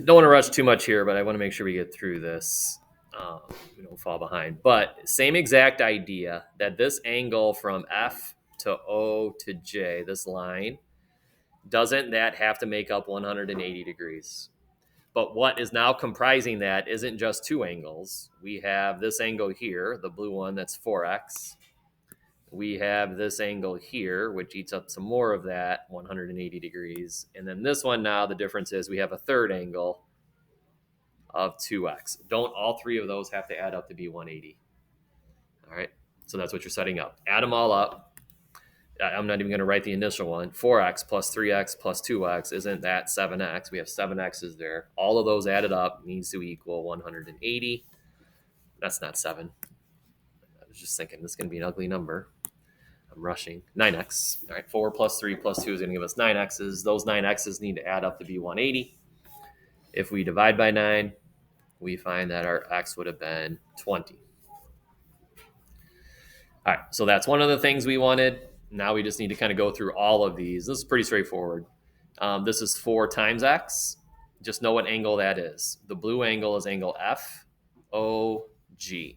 don't want to rush too much here, but I want to make sure we get through this. We don't fall behind. But same exact idea that this angle from F to O to J, this line, doesn't that have to make up 180 degrees? But what is now comprising that isn't just two angles. We have this angle here, the blue one, that's 4x. We have this angle here, which eats up some more of that 180 degrees. And then this one now, the difference is we have a third angle of 2x. Don't all three of those have to add up to be 180? All right, so that's what you're setting up. Add them all up. I'm not even going to write the initial one. 4x plus 3x plus 2x, isn't that 7x? We have 7x's there. All of those added up needs to equal 180. That's not 7. I was just thinking this is going to be an ugly number. I'm rushing. 9x. All right, 4 plus 3 plus 2 is going to give us 9x's. Those 9x's need to add up to be 180. If we divide by 9, we find that our x would have been 20. All right, so that's one of the things we wanted. Now we just need to kind of go through all of these. This is pretty straightforward. This is 4 times x. Just know what angle that is. The blue angle is angle FOG.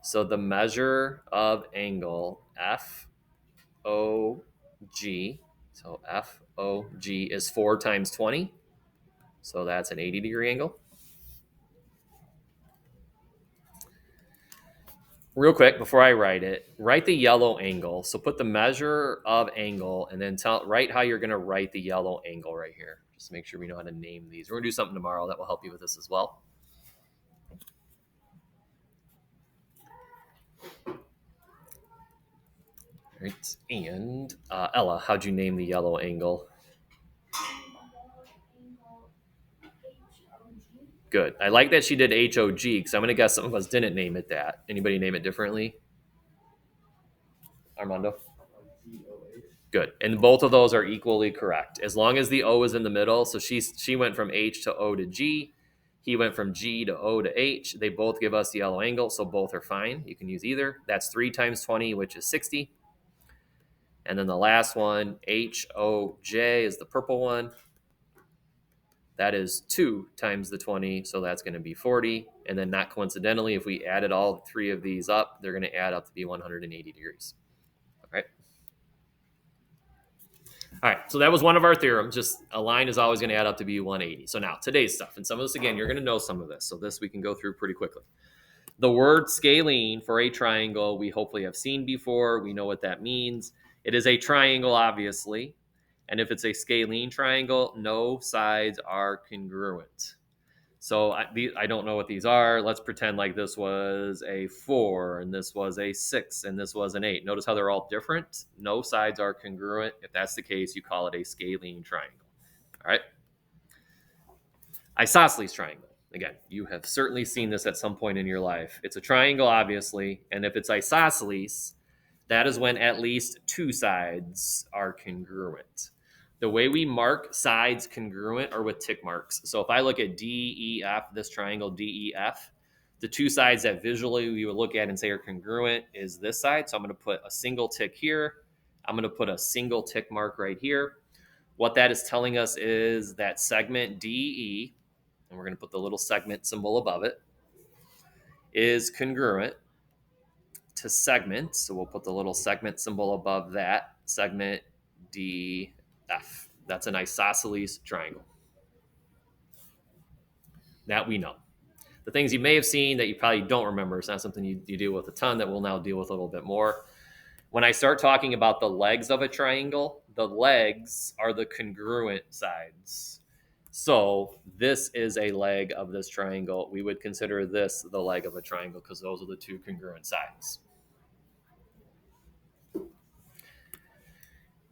So the measure of angle FOG, so FOG is 4 times 20. So that's an 80-degree angle. Real quick, before I write the yellow angle. So put the measure of angle and then write how you're going to write the yellow angle right here. Just make sure we know how to name these. We're going to do something tomorrow that will help you with this as well. All right. And Ella, how'd you name the yellow angle? Good. I like that she did HOG because I'm going to guess some of us didn't name it that. Anybody name it differently? Armando? Good. And both of those are equally correct. As long as the O is in the middle. So she went from H to O to G. He went from G to O to H. They both give us the yellow angle, so both are fine. You can use either. That's 3 times 20, which is 60. And then the last one, HOJ, is the purple one. That is 2 times the 20, so that's going to be 40. And then not coincidentally, if we added all three of these up, they're going to add up to be 180 degrees. All right. All right, so that was one of our theorems. Just a line is always going to add up to be 180. So now today's stuff, and some of this, again, you're going to know some of this. So this we can go through pretty quickly. The word scalene for a triangle we hopefully have seen before. We know what that means. It is a triangle, obviously. And if it's a scalene triangle, no sides are congruent. So I don't know what these are. Let's pretend like this was a 4, and this was a 6, and this was an 8. Notice how they're all different. No sides are congruent. If that's the case, you call it a scalene triangle. All right. Isosceles triangle. Again, you have certainly seen this at some point in your life. It's a triangle, obviously, and if it's isosceles, that is when at least 2 sides are congruent. The way we mark sides congruent are with tick marks. So if I look at DEF, this triangle DEF, the 2 sides that visually we would look at and say are congruent is this side. So I'm going to put a single tick here. I'm going to put a single tick mark right here. What that is telling us is that segment DE, and we're going to put the little segment symbol above it, is congruent to segment. So we'll put the little segment symbol above that, segment DF. That's an isosceles triangle. That we know. The things you may have seen that you probably don't remember, it's not something you deal with a ton, that we'll now deal with a little bit more. When I start talking about the legs of a triangle, the legs are the congruent sides. So this is a leg of this triangle. We would consider this the leg of a triangle because those are the 2 congruent sides.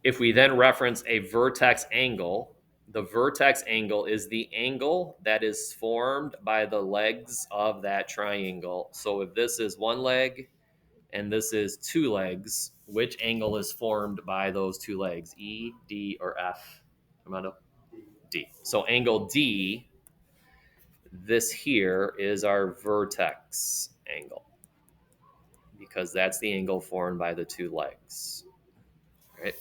If we then reference a vertex angle, the vertex angle is the angle that is formed by the legs of that triangle. So if this is 1 leg and this is 2 legs, which angle is formed by those 2 legs? E, D, or F? Armando? D. So angle D, this here is our vertex angle because that's the angle formed by the 2 legs. Right?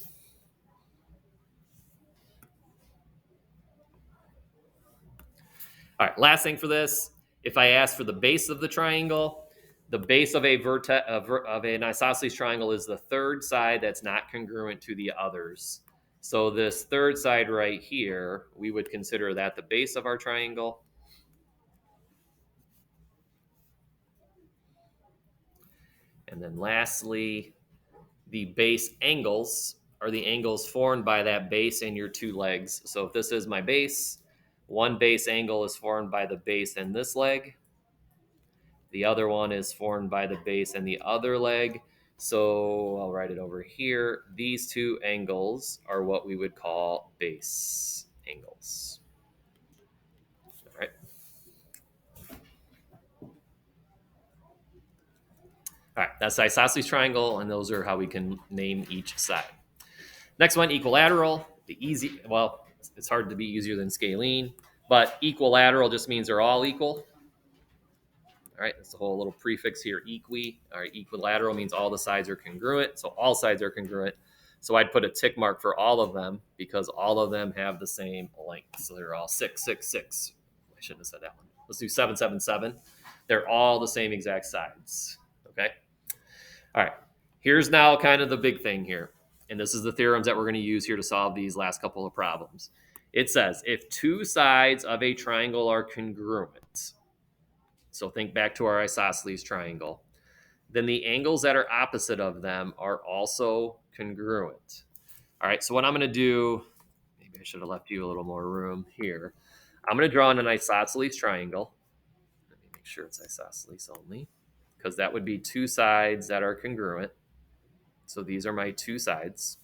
All right, last thing for this. If I ask for the base of the triangle, the base of of an isosceles triangle is the third side that's not congruent to the others. So this third side right here, we would consider that the base of our triangle. And then lastly, the base angles are the angles formed by that base and your two legs. So if this is my base, one base angle is formed by the base and this leg. The other one is formed by the base and the other leg. So I'll write it over here. These two angles are what we would call base angles. All right. All right, that's the isosceles triangle, and those are how we can name each side. Next one, equilateral. Well, it's hard to be easier than scalene, but equilateral just means they're all equal. All right, that's the whole little prefix here, equi. All right, equilateral means all the sides are congruent, so all sides are congruent. So I'd put a tick mark for all of them because all of them have the same length. So they're all 6, 6, 6. I shouldn't have said that one. Let's do 7, 7, 7. They're all the same exact sides. Okay. All right. Here's now kind of the big thing here. And this is the theorems that we're going to use here to solve these last couple of problems. It says if two sides of a triangle are congruent, so think back to our isosceles triangle, then the angles that are opposite of them are also congruent. All right, so what I'm going to do, maybe I should have left you a little more room here. I'm going to draw an isosceles triangle. Let me make sure it's isosceles only, because that would be two sides that are congruent. So these are my two sides.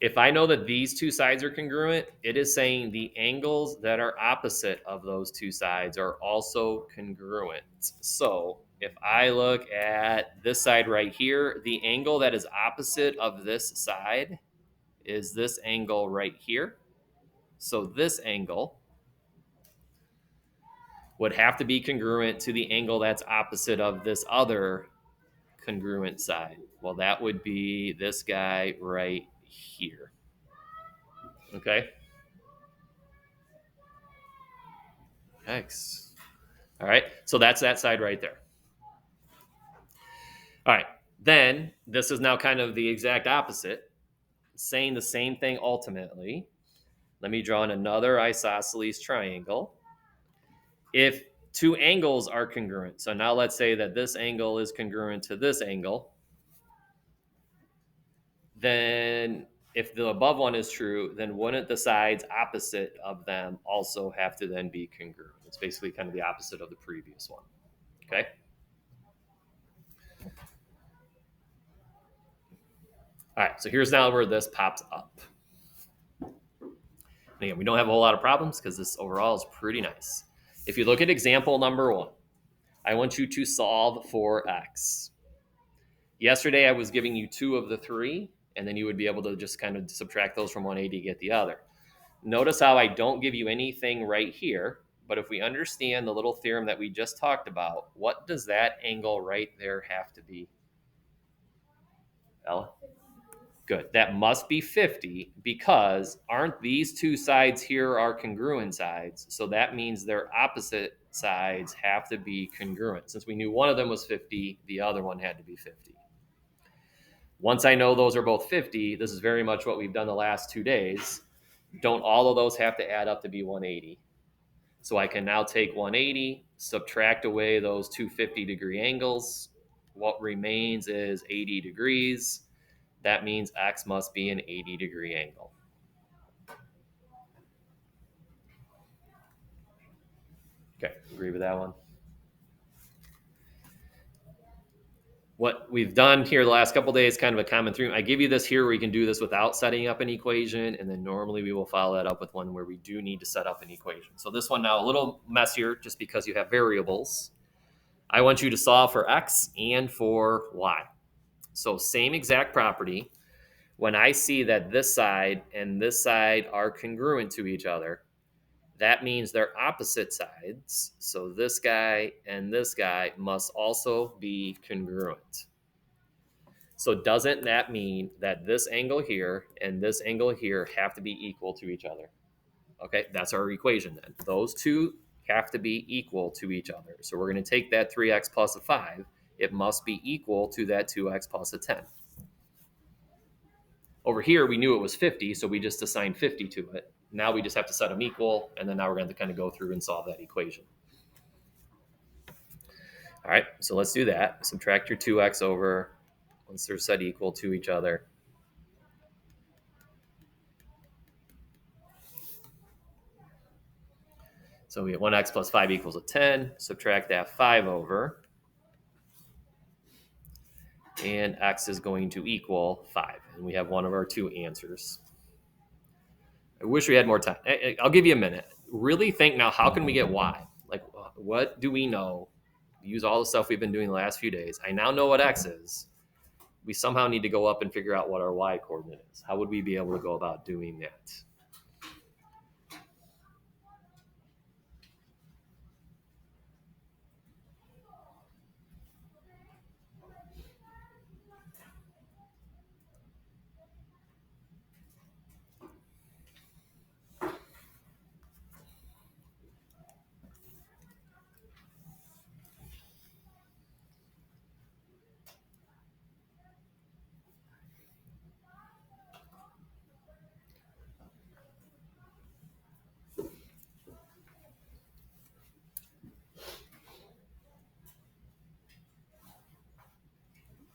If I know that these two sides are congruent, it is saying the angles that are opposite of those two sides are also congruent. So if I look at this side right here, the angle that is opposite of this side is this angle right here. So this angle would have to be congruent to the angle that's opposite of this other congruent side. Well, that would be this guy right here. Okay. X. All right. So that's that side right there. All right. Then this is now kind of the exact opposite, saying the same thing ultimately. Let me draw in another isosceles triangle. If two angles are congruent, so now let's say that this angle is congruent to this angle, then if the above one is true, then wouldn't the sides opposite of them also have to then be congruent? It's basically kind of the opposite of the previous one. Okay. All right, so here's now where this pops up. And again, we don't have a whole lot of problems because this overall is pretty nice. If you look at example number 1, I want you to solve for x. Yesterday, I was giving you 2 of the 3, and then you would be able to just kind of subtract those from 180 to get the other. Notice how I don't give you anything right here, but if we understand the little theorem that we just talked about, what does that angle right there have to be? Ella? Good. That must be 50 because aren't these two sides here are congruent sides? So that means their opposite sides have to be congruent. Since we knew one of them was 50, the other one had to be 50. Once I know those are both 50, this is very much what we've done the last 2 days. Don't all of those have to add up to be 180? So I can now take 180, subtract away those two 50-degree angles. What remains is 80 degrees. That means x must be an 80-degree angle. Okay, agree with that one? What we've done here the last couple days, kind of a common theme. I give you this here where you can do this without setting up an equation, and then normally we will follow that up with one where we do need to set up an equation. So this one now a little messier just because you have variables. I want you to solve for x and for y. So same exact property. When I see that this side and this side are congruent to each other, that means they're opposite sides. So this guy and this guy must also be congruent. So doesn't that mean that this angle here and this angle here have to be equal to each other? Okay, that's our equation then. Those two have to be equal to each other. So we're going to take that 3x plus a 5. It must be equal to that 2x plus a 10. Over here, we knew it was 50, so we just assigned 50 to it. Now we just have to set them equal, and then now we're going to kind of go through and solve that equation. All right, so let's do that. Subtract your 2x over once they're set equal to each other. So we have 1x plus 5 equals a 10. Subtract that 5 over. And x is going to equal 5. And we have one of our two answers. I wish we had more time. I'll give you a minute. Really think now, how can we get y? Like, what do we know? Use all the stuff we've been doing the last few days. I now know what x is. We somehow need to go up and figure out what our y coordinate is. How would we be able to go about doing that?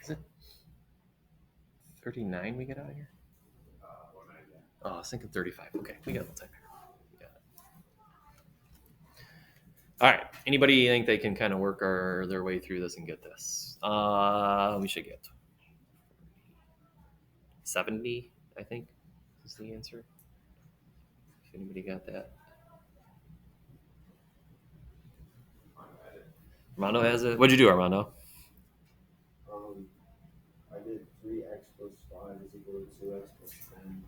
Is it 39 we get out of here? Oh, I was thinking 35. Okay, we got a little time here. All right. Anybody think they can kind of work their way through this and get this? We should get 70, I think, is the answer. If anybody got that. Armando has it. What'd you do, Armando? I did 3x plus 5 is equal to 2x plus 10.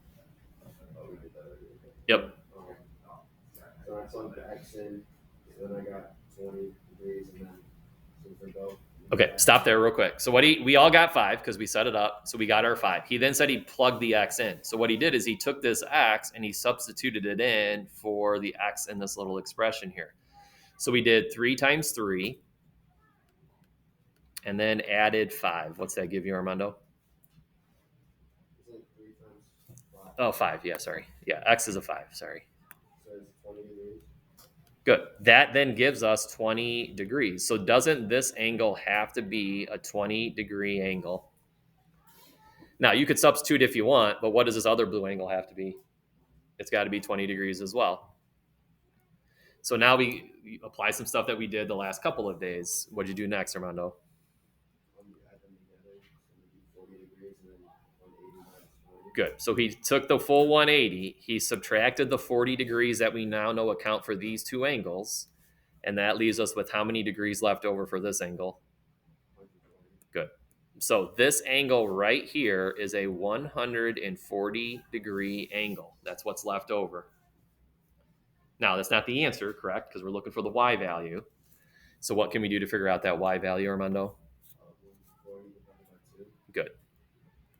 Oh, we did that already. Yep. So I plugged the x in, and then I got 20 degrees, and then since go. Okay, stop there real quick. So we all got 5 because we set it up. So we got our 5. He then said he plugged the x in. So what he did is he took this x and he substituted it in for the x in this little expression here. So we did 3 times 3 and then added 5. What's that give you, Armando? Is it 3 times 5? Oh, 5. Yeah, sorry. Yeah, x is a 5. Sorry. So it's 20 degrees. Good. That then gives us 20 degrees. So doesn't this angle have to be a 20-degree angle? Now, you could substitute if you want, but what does this other blue angle have to be? It's got to be 20 degrees as well. So now we apply some stuff that we did the last couple of days. What did you do next, Armando? Add them together, so it'd be 40 degrees, and then 180 minus 40. Good. So he took the full 180. He subtracted the 40 degrees that we now know account for these two angles. And that leaves us with how many degrees left over for this angle? 120. Good. So this angle right here is a 140-degree angle. That's what's left over. Now, that's not the answer, correct? Because we're looking for the y value. So what can we do to figure out that y value, Armando? 140 divided by 2. Good.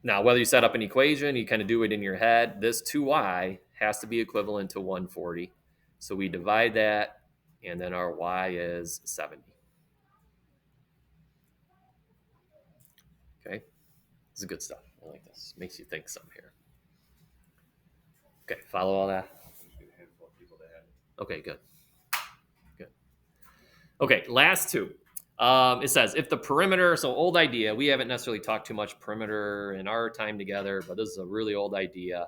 Now, whether you set up an equation, you kind of do it in your head, this 2y has to be equivalent to 140. So we divide that, and then our y is 70. Okay? This is good stuff. I like this. Makes you think some here. Okay, follow all that? Okay, good. Good. Okay, last two. It says, if the perimeter, so old idea, we haven't necessarily talked too much perimeter in our time together, but this is a really old idea.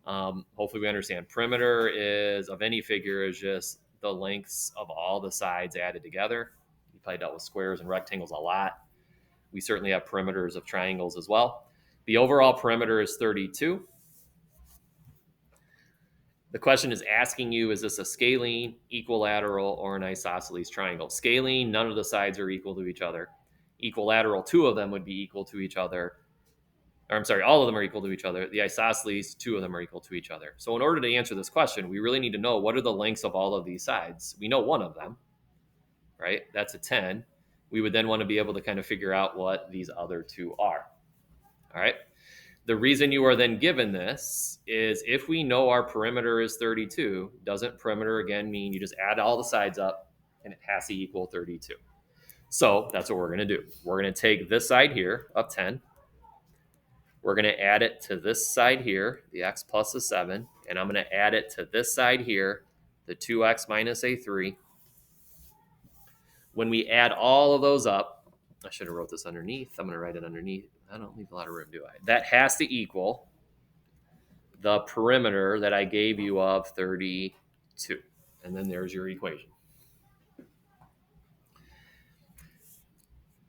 Hopefully we understand. Perimeter is, of any figure, is just the lengths of all the sides added together. You probably dealt with squares and rectangles a lot. We certainly have perimeters of triangles as well. The overall perimeter is 32. The question is asking you, is this a scalene, equilateral, or an isosceles triangle? Scalene, none of the sides are equal to each other. Equilateral, 2 of them would be equal to each other. Or I'm sorry, all of them are equal to each other. The isosceles, 2 of them are equal to each other. So in order to answer this question, we really need to know what are the lengths of all of these sides. We know one of them, right? That's a 10. We would then want to be able to kind of figure out what these other two are. All right. The reason you are then given this is if we know our perimeter is 32, doesn't perimeter again mean you just add all the sides up and it has to equal 32? So that's what we're going to do. We're going to take this side here of 10. We're going to add it to this side here, the x plus the 7, and I'm going to add it to this side here, the 2x minus a 3. When we add all of those up, I should have wrote this underneath. I'm going to write it underneath. I don't leave a lot of room, do I? That has to equal the perimeter that I gave you of 32. And then there's your equation.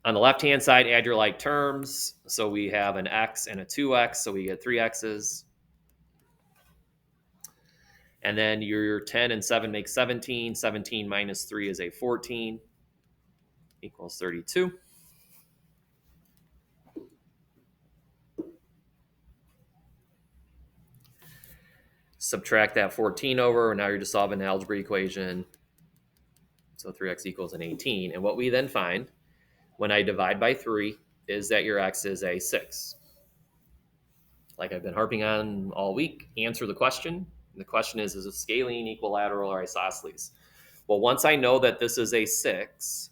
On the left-hand side, add your like terms. So we have an x and a 2x, so we get 3 x's. And then your 10 and 7 make 17. 17 minus 3 is a 14, equals 32. Subtract that 14 over, and now you're just solving an algebra equation. So 3x equals an 18. And what we then find when I divide by 3 is that your x is a 6. Like I've been harping on all week, answer the question. The question is it scalene, equilateral, or isosceles? Well, once I know that this is a 6,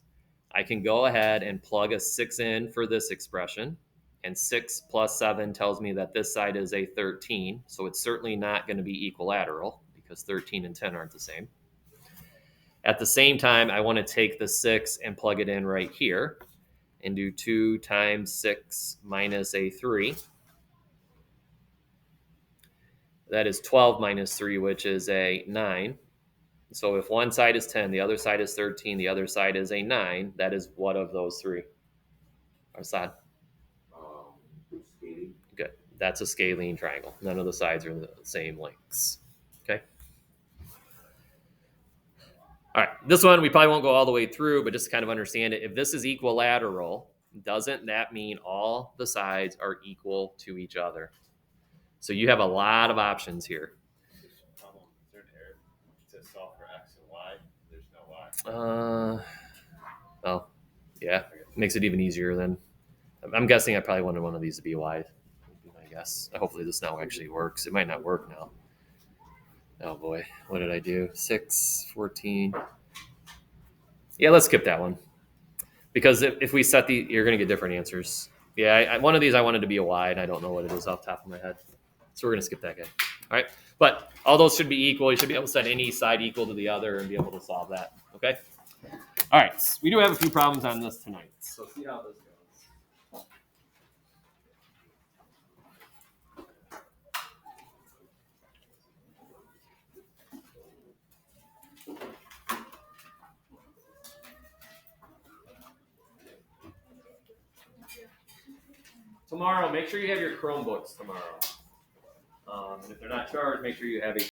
I can go ahead and plug a 6 in for this expression. And 6 plus 7 tells me that this side is a 13. So it's certainly not going to be equilateral because 13 and 10 aren't the same. At the same time, I want to take the 6 and plug it in right here and do 2 times 6 minus a 3. That is 12 minus 3, which is a 9. So if one side is 10, the other side is 13, the other side is a 9, that is what of those three? Arsad? Scalene. Good. That's a scalene triangle. None of the sides are the same lengths. Okay? All right. This one we probably won't go all the way through, but just to kind of understand it, if this is equilateral, doesn't that mean all the sides are equal to each other? So you have a lot of options here. To solve for x and y, there's no y. Well, yeah, makes it even easier then. I'm guessing I probably wanted one of these to be y. Would be my guess. Hopefully this now actually works. It might not work now. Oh boy, what did I do? 6, 14. Yeah, let's skip that one. Because if we set the, you're going to get different answers. Yeah, one of these I wanted to be a y, and I don't know what it is off the top of my head. So we're going to skip that guy. All right. But all those should be equal. You should be able to set any side equal to the other and be able to solve that. Okay? All right. We do have a few problems on this tonight. So see how this goes. Tomorrow, make sure you have your Chromebooks tomorrow. And if they're not charged, make sure you have a